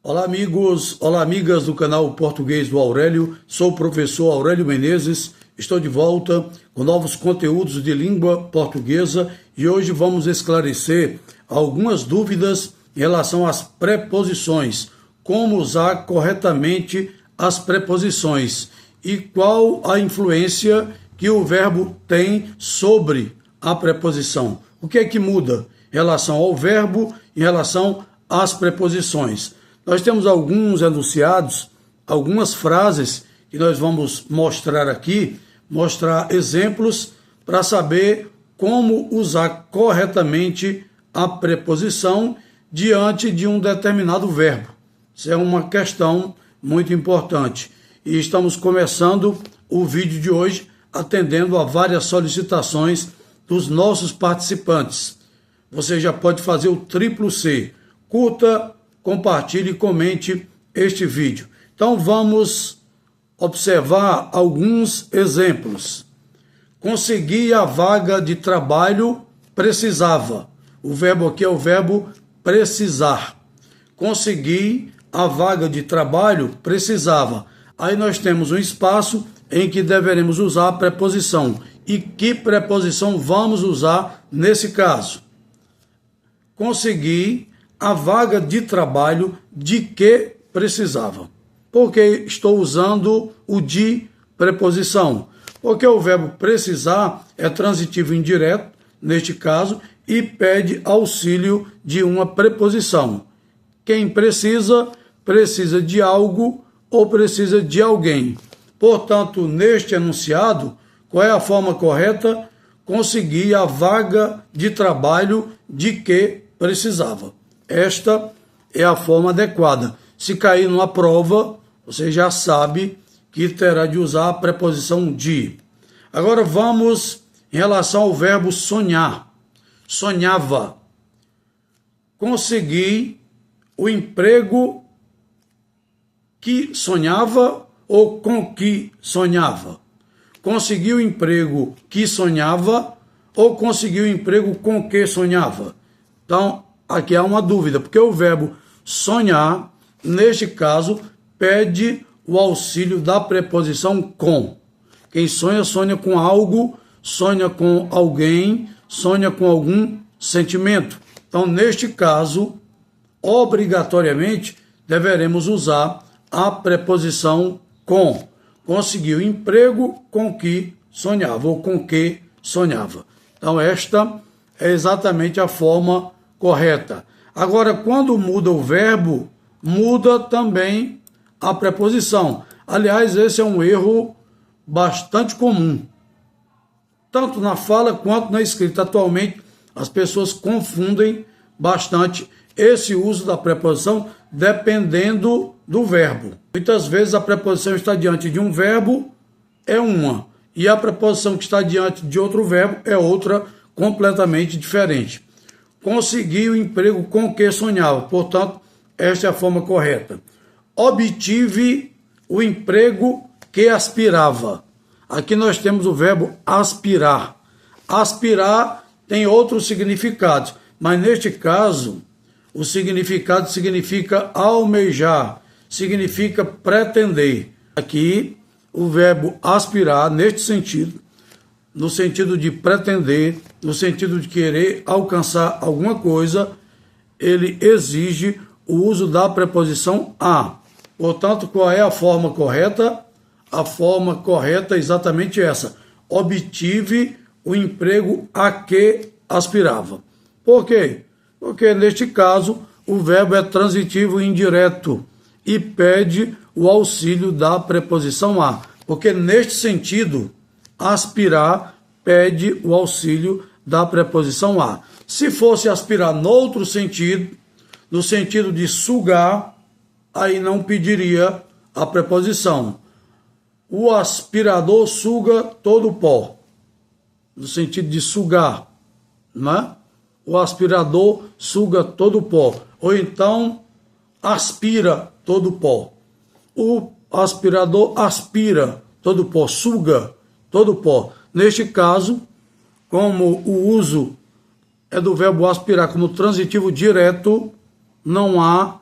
Olá amigos, olá amigas do canal Português do Aurélio, sou o professor Aurélio Menezes, estou de volta com novos conteúdos de língua portuguesa e hoje vamos esclarecer algumas dúvidas em relação às preposições, como usar corretamente as preposições e qual a influência que o verbo tem sobre a preposição. O que é que muda em relação ao verbo, em relação às preposições? Nós temos alguns enunciados, algumas frases que nós vamos mostrar aqui, mostrar exemplos para saber como usar corretamente a preposição diante de um determinado verbo. Isso é uma questão muito importante. E estamos começando o vídeo de hoje atendendo a várias solicitações dos nossos participantes. Você já pode fazer o triplo C. Curta, compartilhe e comente este vídeo. Então vamos observar alguns exemplos. Consegui a vaga de trabalho, precisava. O verbo aqui é o verbo precisar. Consegui a vaga de trabalho, precisava. Aí nós temos um espaço em que deveremos usar a preposição. E que preposição vamos usar nesse caso? Consegui a vaga de trabalho de que precisava. Por que estou usando o de preposição? Porque o verbo precisar é transitivo indireto, neste caso, e pede auxílio de uma preposição. Quem precisa, precisa de algo ou precisa de alguém. Portanto, neste enunciado, qual é a forma correta? Consegui a vaga de trabalho de que precisava. Esta é a forma adequada. Se cair numa prova, você já sabe que terá de usar a preposição de. Agora vamos em relação ao verbo sonhar. Sonhava. Consegui o emprego que sonhava ou com que sonhava. Conseguiu o emprego que sonhava ou conseguiu o emprego com que sonhava. Então, aqui há uma dúvida, porque o verbo sonhar, neste caso, pede o auxílio da preposição com. Quem sonha, sonha com algo, sonha com alguém, sonha com algum sentimento. Então, neste caso, obrigatoriamente, deveremos usar a preposição com. Conseguiu emprego com que sonhava, ou com que sonhava. Então, esta é exatamente a forma correta. Agora, quando muda o verbo, muda também a preposição. Aliás, esse é um erro bastante comum, tanto na fala quanto na escrita. Atualmente, as pessoas confundem bastante esse uso da preposição dependendo do verbo. Muitas vezes a preposição está diante de um verbo, é uma, e a preposição que está diante de outro verbo é outra completamente diferente. Consegui o emprego com que sonhava. Portanto, esta é a forma correta. Obtive o emprego que aspirava. Aqui nós temos o verbo aspirar. Aspirar tem outros significados, mas neste caso, o significado significa almejar, significa pretender. Aqui, o verbo aspirar, neste sentido, no sentido de pretender, no sentido de querer alcançar alguma coisa, ele exige o uso da preposição a. Portanto, qual é a forma correta? A forma correta é exatamente essa. Obtive o emprego a que aspirava. Por quê? Porque, neste caso, o verbo é transitivo indireto e pede o auxílio da preposição a. Porque, neste sentido, aspirar pede o auxílio da preposição a. Se fosse aspirar no outro sentido, no sentido de sugar, aí não pediria a preposição. O aspirador suga todo o pó, no sentido de sugar, né? O aspirador suga todo o pó, ou então aspira todo o pó. O aspirador aspira todo o pó, suga todo o pó. Neste caso, como o uso é do verbo aspirar como transitivo direto, não há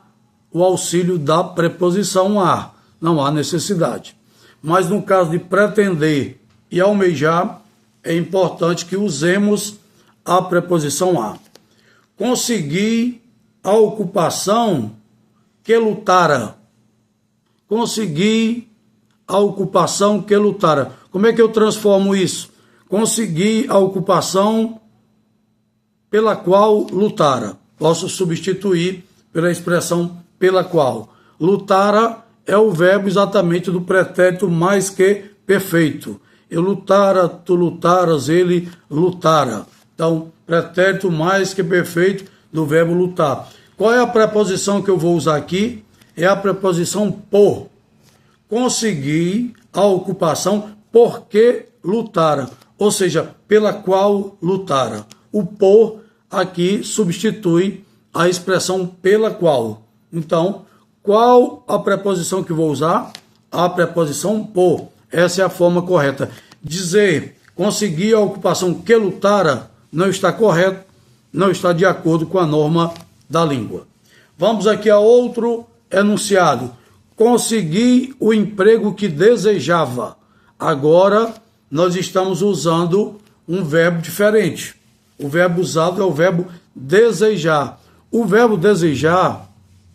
o auxílio da preposição a. Não há necessidade. Mas no caso de pretender e almejar, é importante que usemos a preposição a. Consegui a ocupação que lutara. Consegui a ocupação que lutara. Como é que eu transformo isso? Consegui a ocupação pela qual lutara. Posso substituir pela expressão pela qual. Lutara é o verbo exatamente do pretérito mais que perfeito. Eu lutara, tu lutaras, ele lutara. Então, pretérito mais que perfeito do verbo lutar. Qual é a preposição que eu vou usar aqui? É a preposição por. Consegui a ocupação porque lutara, ou seja, pela qual lutara. O por aqui substitui a expressão pela qual. Então, qual a preposição que vou usar? A preposição por. Essa é a forma correta. Dizer consegui a ocupação que lutara não está correto, não está de acordo com a norma da língua. Vamos aqui a outro enunciado. Consegui o emprego que desejava. Agora nós estamos usando um verbo diferente. O verbo usado é o verbo desejar. O verbo desejar,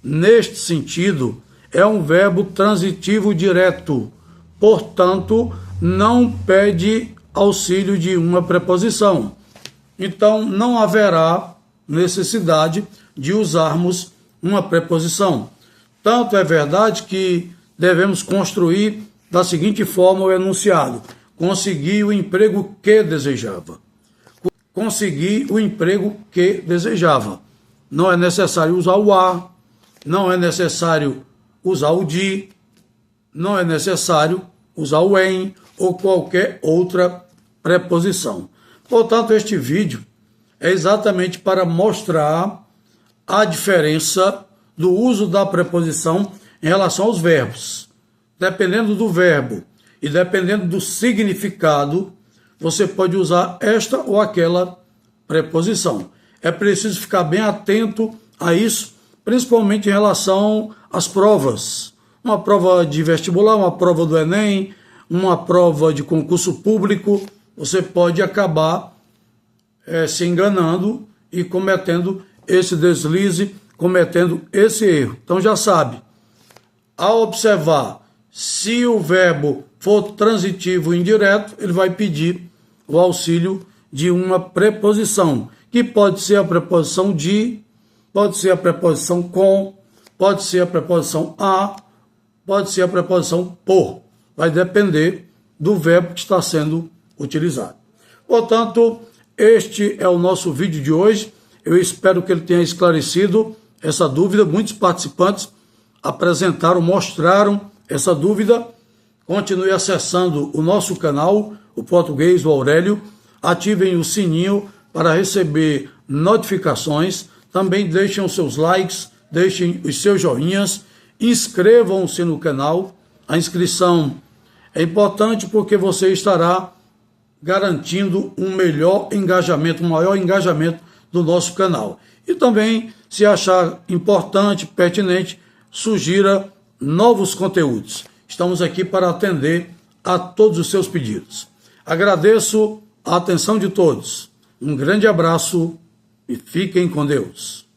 neste sentido, é um verbo transitivo direto. Portanto, não pede auxílio de uma preposição. Então, não haverá necessidade de usarmos uma preposição. Tanto é verdade que devemos construir da seguinte forma o enunciado. Consegui o emprego que desejava. Consegui o emprego que desejava. Não é necessário usar o a, não é necessário usar o de, não é necessário usar o em ou qualquer outra preposição. Portanto, este vídeo é exatamente para mostrar a diferença do uso da preposição em relação aos verbos. Dependendo do verbo e dependendo do significado, você pode usar esta ou aquela preposição. É preciso ficar bem atento a isso, principalmente em relação às provas. Uma prova de vestibular, uma prova do Enem, uma prova de concurso público, você pode acabar se enganando e cometendo esse deslize, cometendo esse erro. Então já sabe, ao observar se o verbo for transitivo indireto, ele vai pedir o auxílio de uma preposição, que pode ser a preposição de, pode ser a preposição com, pode ser a preposição a, pode ser a preposição por. Vai depender do verbo que está sendo utilizado. Portanto, este é o nosso vídeo de hoje. Eu espero que ele tenha esclarecido essa dúvida. Muitos participantes apresentaram, mostraram essa dúvida. Continue acessando o nosso canal, o Português do Aurélio. Ativem o sininho para receber notificações. Também deixem os seus likes, deixem os seus joinhas. Inscrevam-se no canal. A inscrição é importante porque você estará garantindo um melhor engajamento, um maior engajamento do nosso canal. E também, se achar importante, pertinente, sugira novos conteúdos. Estamos aqui para atender a todos os seus pedidos. Agradeço a atenção de todos. Um grande abraço e fiquem com Deus.